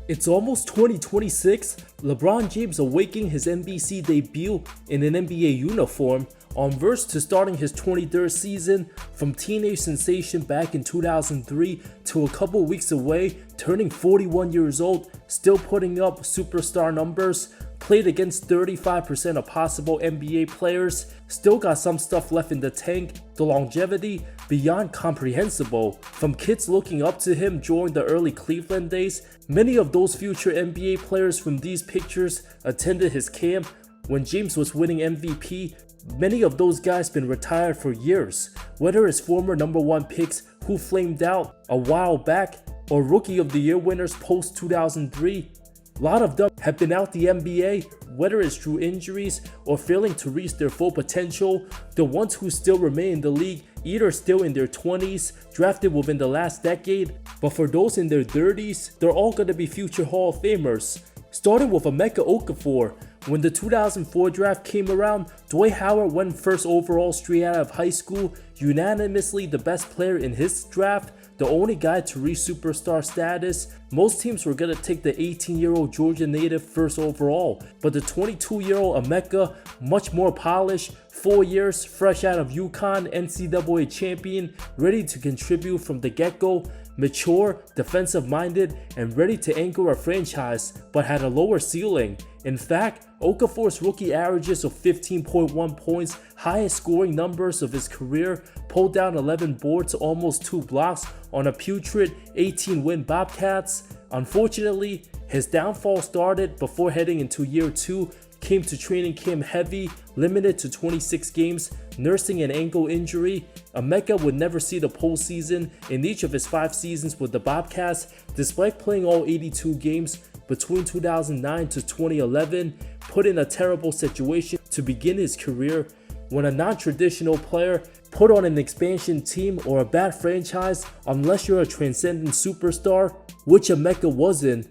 It's almost 2026, LeBron James awaking his NBC debut in an NBA uniform, on verge to starting his 23rd season, from teenage sensation back in 2003 to a couple weeks away, turning 41 years old, still putting up superstar numbers, played against 35% of possible NBA players, still got some stuff left in the tank, the longevity beyond comprehensible. From kids looking up to him during the early Cleveland days, many of those future NBA players from these pictures attended his camp when James was winning MVP. Many of those guys been retired for years, whether it's former #1 picks who flamed out a while back or Rookie of the Year winners post 2003. A lot of them have been out the NBA, whether it's through injuries or failing to reach their full potential. The ones who still remain in the league, either still in their 20s, drafted within the last decade, but for those in their 30s, they're all going to be future Hall of Famers. Starting with Emeka Okafor. When the 2004 draft came around, Dwight Howard went first overall straight out of high school, unanimously the best player in his draft, the only guy to reach superstar status. Most teams were going to take the 18-year-old Georgia native first overall, but the 22-year-old Emeka, much more polished, 4 years, fresh out of UConn, NCAA champion, ready to contribute from the get-go, mature, defensive-minded, and ready to anchor a franchise, but had a lower ceiling. In fact, Okafor's rookie averages of 15.1 points, highest scoring numbers of his career, pulled down 11 boards, almost 2 blocks on a putrid 18-win Bobcats. Unfortunately, his downfall started before heading into year 2, came to training camp heavy, limited to 26 games, nursing an ankle injury. Emeka would never see the postseason in each of his 5 seasons with the Bobcats, despite playing all 82 games between 2009 to 2011, put in a terrible situation to begin his career. When a non-traditional player put on an expansion team or a bad franchise, unless you're a transcendent superstar, which Emeka wasn't,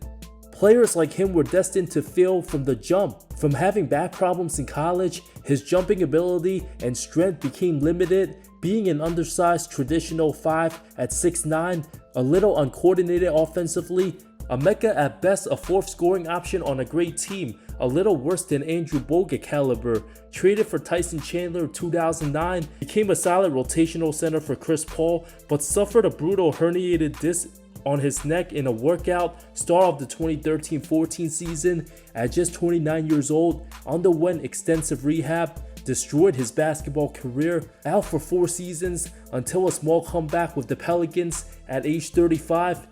players like him were destined to fail from the jump. From having back problems in college, his jumping ability and strength became limited, being an undersized traditional 5 at 6'9", a little uncoordinated offensively. Emeka at best a 4th scoring option on a great team, a little worse than Andrew Bogut caliber. Traded for Tyson Chandler in 2009, became a solid rotational center for Chris Paul, but suffered a brutal herniated disc on his neck in a workout, start of the 2013-14 season. At just 29 years old, underwent extensive rehab, destroyed his basketball career, out for 4 seasons until a small comeback with the Pelicans at age 35.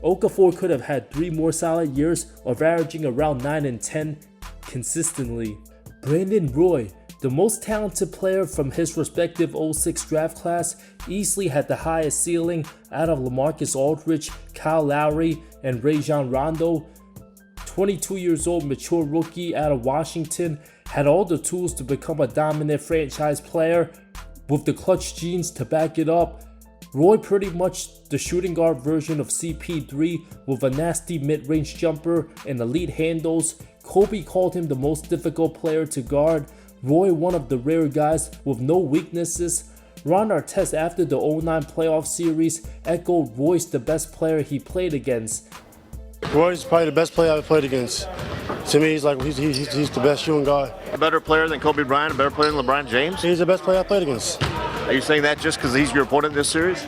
Okafor could have had 3 more solid years of averaging around 9 and 10 consistently. Brandon Roy, the most talented player from his respective 06 draft class, easily had the highest ceiling out of LaMarcus Aldridge, Kyle Lowry, and Rajon Rondo. 22 years old, mature rookie out of Washington, had all the tools to become a dominant franchise player with the clutch genes to back it up. Roy pretty much the shooting guard version of CP3 with a nasty mid-range jumper and elite handles. Kobe called him the most difficult player to guard. Roy one of the rare guys with no weaknesses. Ron Artest after the 09 playoff series echoed Roy's the best player he played against. Roy's probably the best player I've played against. To me, he's the best shooting guard. A better player than Kobe Bryant, a better player than LeBron James? He's the best player I played against. Are you saying that just because he's your opponent in this series?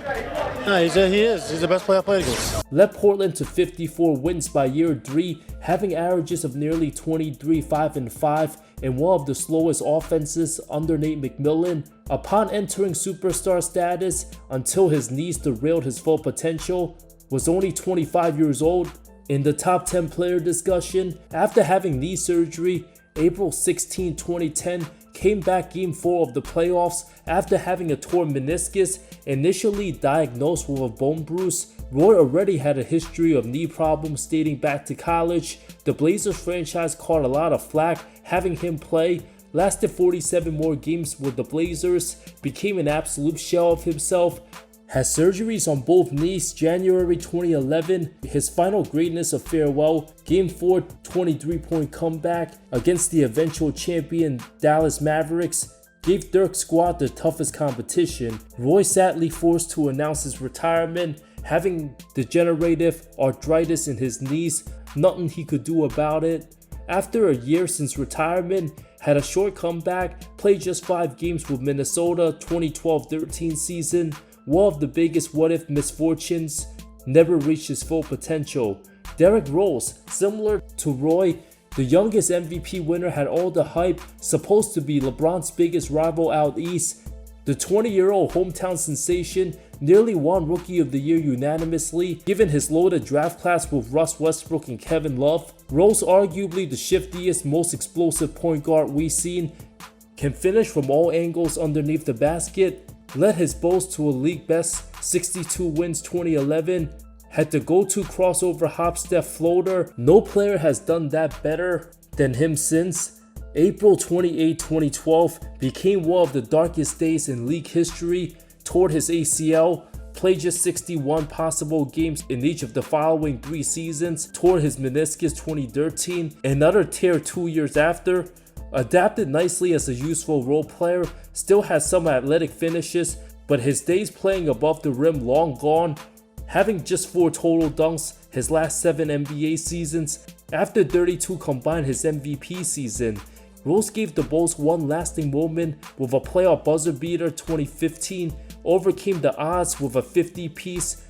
No, he is. He's the best player I played against. Led Portland to 54 wins by year 3, having averages of nearly 23, 5 and 5, and one of the slowest offenses under Nate McMillan. Upon entering superstar status, until his knees derailed his full potential, was only 25 years old. In the top 10 player discussion, after having knee surgery, April 16, 2010, came back Game 4 of the playoffs after having a torn meniscus, initially diagnosed with a bone bruise. Roy already had a history of knee problems dating back to college. The Blazers franchise caught a lot of flack having him play, lasted 47 more games with the Blazers, became an absolute shell of himself, had surgeries on both knees. January 2011, his final greatness of farewell, Game 4 23-point comeback against the eventual champion Dallas Mavericks, gave Dirk's squad the toughest competition. Roy sadly forced to announce his retirement having degenerative arthritis in his knees, nothing he could do about it. After a year since retirement, had a short comeback, played just 5 games with Minnesota 2012-13 season, one of the biggest what-if misfortunes, never reached his full potential. Derrick Rose, similar to Roy, the youngest MVP winner, had all the hype, supposed to be LeBron's biggest rival out east. The 20-year-old hometown sensation nearly won Rookie of the Year unanimously, given his loaded draft class with Russ Westbrook and Kevin Love. Rose, arguably the shiftiest, most explosive point guard we've seen, can finish from all angles underneath the basket, led his Bulls to a league best 62 wins 2011, had the go-to crossover hop step floater. No player has done that better than him since. April 28, 2012 became one of the darkest days in league history. Toward his ACL, played just 61 possible games in each of the following 3 seasons. Toward his meniscus 2013, another tear 2 years after. Adapted nicely as a useful role player, still has some athletic finishes, but his days playing above the rim long gone. Having just 4 total dunks his last 7 NBA seasons, after 32 combined his MVP season. Rose gave the Bulls one lasting moment with a playoff buzzer beater 2015, overcame the odds with a 50-piece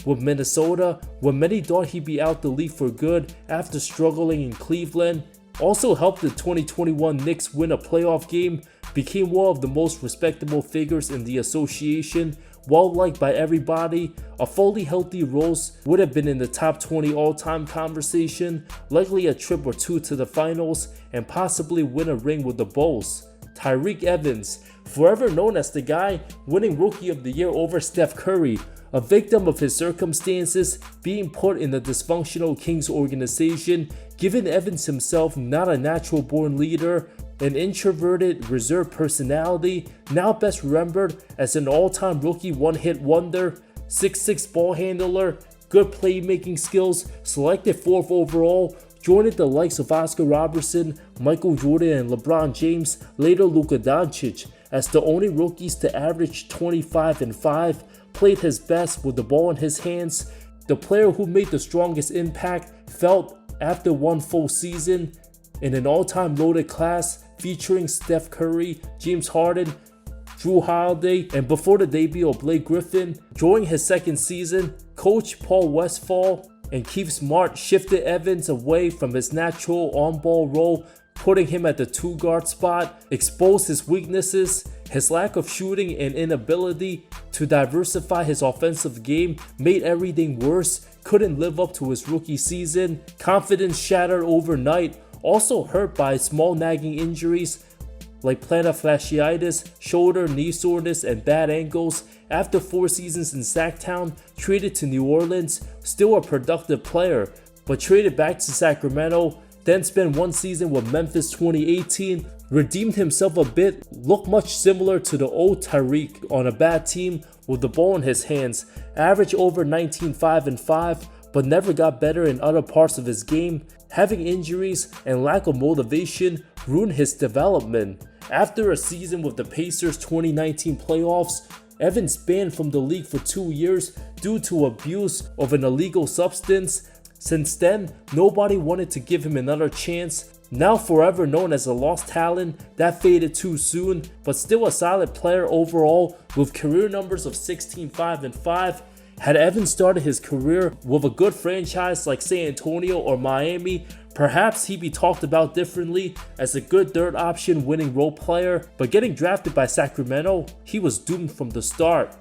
with Minnesota when many thought he'd be out the league for good after struggling in Cleveland. Also helped the 2021 Knicks win a playoff game, became one of the most respectable figures in the association, well liked by everybody. A fully healthy Rose would have been in the top 20 all-time conversation, likely a trip or 2 to the finals, and possibly win a ring with the Bulls. Tyreke Evans, forever known as the guy winning Rookie of the Year over Steph Curry, a victim of his circumstances, being put in a dysfunctional Kings organization, given Evans himself not a natural-born leader, an introverted, reserved personality, now best remembered as an all-time rookie one-hit wonder, 6'6" ball handler, good playmaking skills, selected 4th overall, joined the likes of Oscar Robertson, Michael Jordan, and LeBron James, later Luka Doncic, as the only rookies to average 25 and 5, played his best with the ball in his hands. The player who made the strongest impact felt after one full season in an all-time loaded class featuring Steph Curry, James Harden, Jrue Holiday, and before the debut of Blake Griffin. During his second season, coach Paul Westphal and Keith Smart shifted Evans away from his natural on-ball role, putting him at the 2-guard spot, exposed his weaknesses. His lack of shooting and inability to diversify his offensive game made everything worse, couldn't live up to his rookie season. Confidence shattered overnight, also hurt by small nagging injuries like plantar fasciitis, shoulder, knee soreness, and bad ankles. After 4 seasons in Sacktown, traded to New Orleans, still a productive player, but traded back to Sacramento, then spent 1 season with Memphis 2018, redeemed himself a bit, looked much similar to the old Tyreke on a bad team with the ball in his hands, averaged over 19, 5 and 5, but never got better in other parts of his game. Having injuries and lack of motivation ruined his development. After a season with the Pacers 2019 playoffs, Evans banned from the league for 2 years due to abuse of an illegal substance. Since then, nobody wanted to give him another chance. Now forever known as a lost talent that faded too soon, but still a solid player overall with career numbers of 16, 5 and 5. Had Evans started his career with a good franchise like San Antonio or Miami, perhaps he'd be talked about differently as a good third option winning role player, but getting drafted by Sacramento, he was doomed from the start.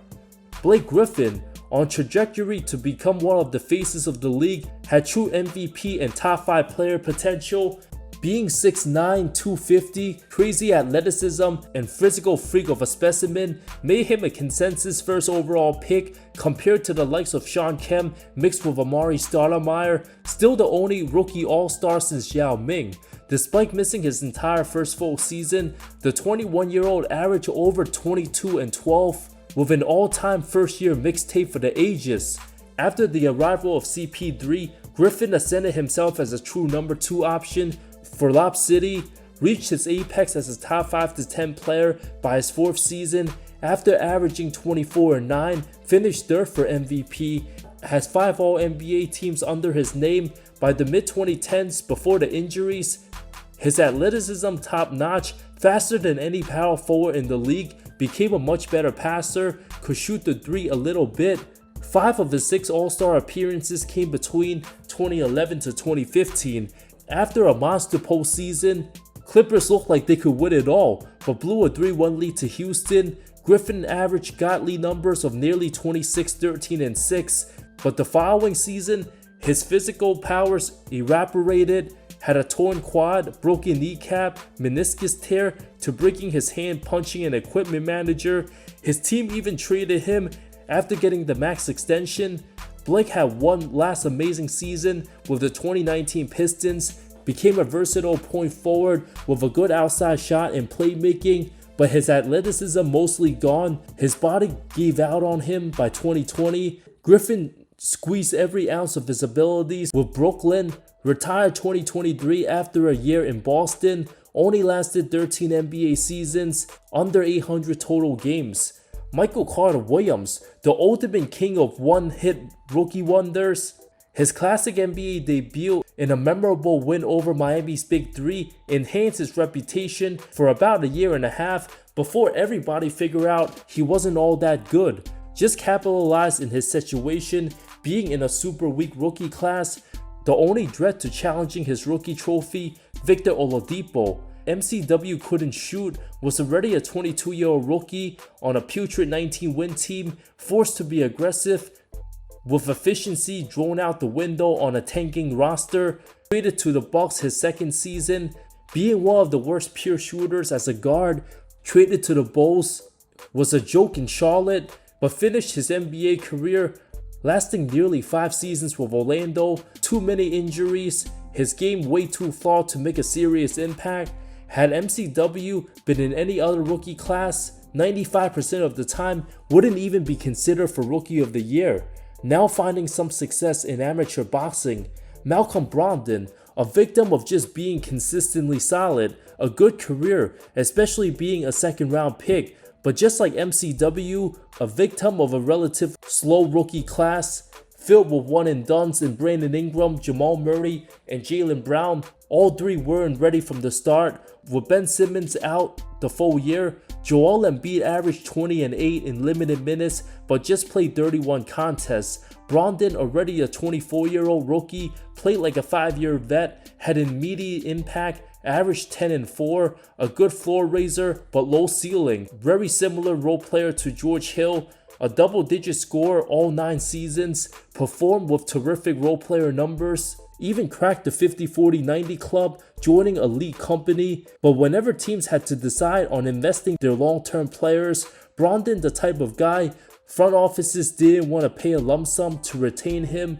Blake Griffin, on trajectory to become one of the faces of the league, had true MVP and top 5 player potential. Being 6'9", 250, crazy athleticism, and physical freak of a specimen made him a consensus first overall pick compared to the likes of Sean Kemp mixed with Amari Stoudemire, still the only rookie all-star since Yao Ming. Despite missing his entire first full season, the 21-year-old averaged over 22 and 12 with an all-time first-year mixtape for the ages. After the arrival of CP3, Griffin ascended himself as a true number 2 option for Lob City, reached his apex as a top 5 to 10 player by his 4th season, after averaging 24 and 9, finished third for MVP, has 5 All-NBA teams under his name by the mid-2010s before the injuries. His athleticism top-notch, faster than any power forward in the league, became a much better passer, could shoot the three a little bit. 5 of his 6 All-Star appearances came between 2011 to 2015. After a monster postseason, Clippers looked like they could win it all, but blew a 3-1 lead to Houston. Griffin averaged godly numbers of nearly 26, 13, and 6, but the following season, his physical powers evaporated, had a torn quad, broken kneecap, meniscus tear, to breaking his hand punching an equipment manager. His team even traded him after getting the max extension. Blake had one last amazing season with the 2019 Pistons, became a versatile point forward with a good outside shot and playmaking, but his athleticism mostly gone. His body gave out on him by 2020. Griffin squeezed every ounce of his abilities with Brooklyn, retired 2023 after a year in Boston, only lasted 13 NBA seasons, under 800 total games. Michael Carter Williams, the ultimate king of one-hit rookie wonders. His classic NBA debut in a memorable win over Miami's Big Three enhanced his reputation for about a year and a half before everybody figured out he wasn't all that good. Just capitalized in his situation, being in a super weak rookie class. The only threat to challenging his rookie trophy, Victor Oladipo. MCW couldn't shoot, was already a 22-year-old rookie on a putrid 19-win team, forced to be aggressive, with efficiency thrown out the window on a tanking roster. Traded to the Bucks his second season, being one of the worst pure shooters as a guard. Traded to the Bulls, was a joke in Charlotte, but finished his NBA career lasting nearly 5 seasons with Orlando. Too many injuries, his game way too flawed to make a serious impact. Had MCW been in any other rookie class, 95% of the time wouldn't even be considered for Rookie of the Year. Now finding some success in amateur boxing. Malcolm Brogdon, a victim of just being consistently solid, a good career, especially being a second-round pick, but just like MCW, a victim of a relative slow rookie class, filled with one-and-dones in Brandon Ingram, Jamal Murray, and Jaylen Brown. All 3 weren't ready from the start, with Ben Simmons out the full year. Joel Embiid averaged 20 and 8 in limited minutes, but just played 31 contests. Brogdon, already a 24-year-old rookie, played like a 5-year vet, had immediate impact, averaged 10 and 4, a good floor raiser, but low ceiling. Very similar role player to George Hill, a double-digit scorer all 9 seasons, performed with terrific role player numbers, even cracked the 50-40-90 club, joining elite company. But whenever teams had to decide on investing their long-term players, Brogdon the type of guy front offices didn't want to pay a lump sum to retain him.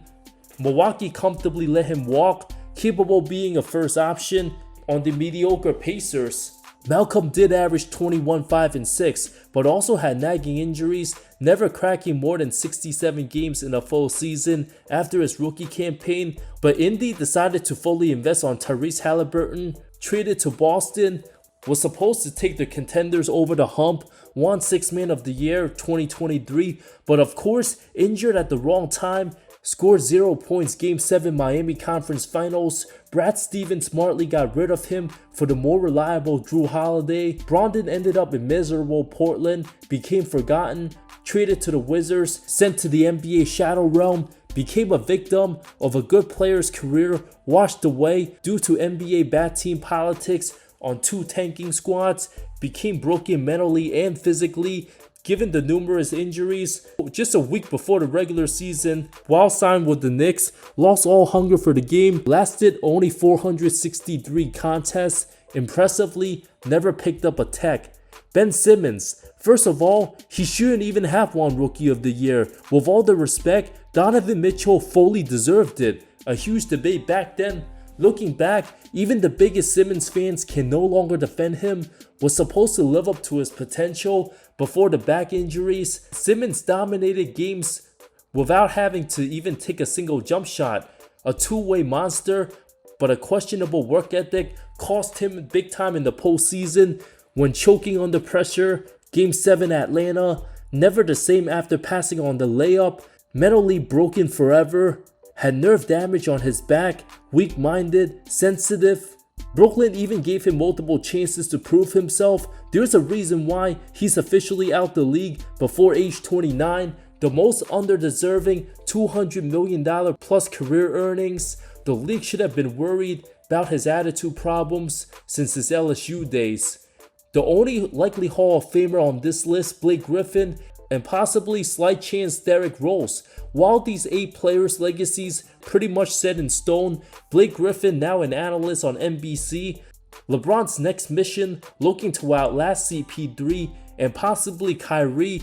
Milwaukee comfortably let him walk, capable being a first option on the mediocre Pacers. Malcolm did average 21, 5, and 6, but also had nagging injuries, never cracking more than 67 games in a full season after his rookie campaign. But Indy decided to fully invest on Tyrese Halliburton, traded to Boston, was supposed to take the contenders over the hump, won 6th Man of the Year 2023, but of course injured at the wrong time. Scored 0 points Game 7 Miami Conference Finals. Brad Stevens smartly got rid of him for the more reliable Drew Holiday. Brogdon ended up in miserable Portland, became forgotten, traded to the Wizards, sent to the NBA Shadow Realm, became a victim of a good player's career, washed away due to NBA bad team politics on 2 tanking squads, became broken mentally and physically, given the numerous injuries. Just a week before the regular season, while signed with the Knicks, lost all hunger for the game, lasted only 463 contests, impressively never picked up a tech. Ben Simmons, first of all, he shouldn't even have won Rookie of the Year. With all the respect, Donovan Mitchell fully deserved it. A huge debate back then. Looking back, even the biggest Simmons fans can no longer defend him. Was supposed to live up to his potential before the back injuries. Simmons dominated games without having to even take a single jump shot. A two-way monster, but a questionable work ethic cost him big time in the postseason when choking under pressure. Game 7 Atlanta, never the same after passing on the layup, mentally broken forever, had nerve damage on his back, weak-minded, sensitive. Brooklyn even gave him multiple chances to prove himself. There's a reason why he's officially out the league before age 29, the most underdeserving $200 million plus career earnings. The league should have been worried about his attitude problems since his LSU days. The only likely Hall of Famer on this list, Blake Griffin, and possibly slight chance Derrick Rose. While these 8 players' legacies pretty much set in stone, Blake Griffin, now an analyst on NBC, LeBron's next mission looking to outlast CP3 and possibly Kyrie.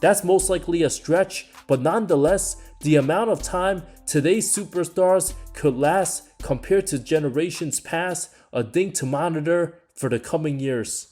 That's most likely a stretch, but nonetheless, the amount of time today's superstars could last compared to generations past, a thing to monitor for the coming years.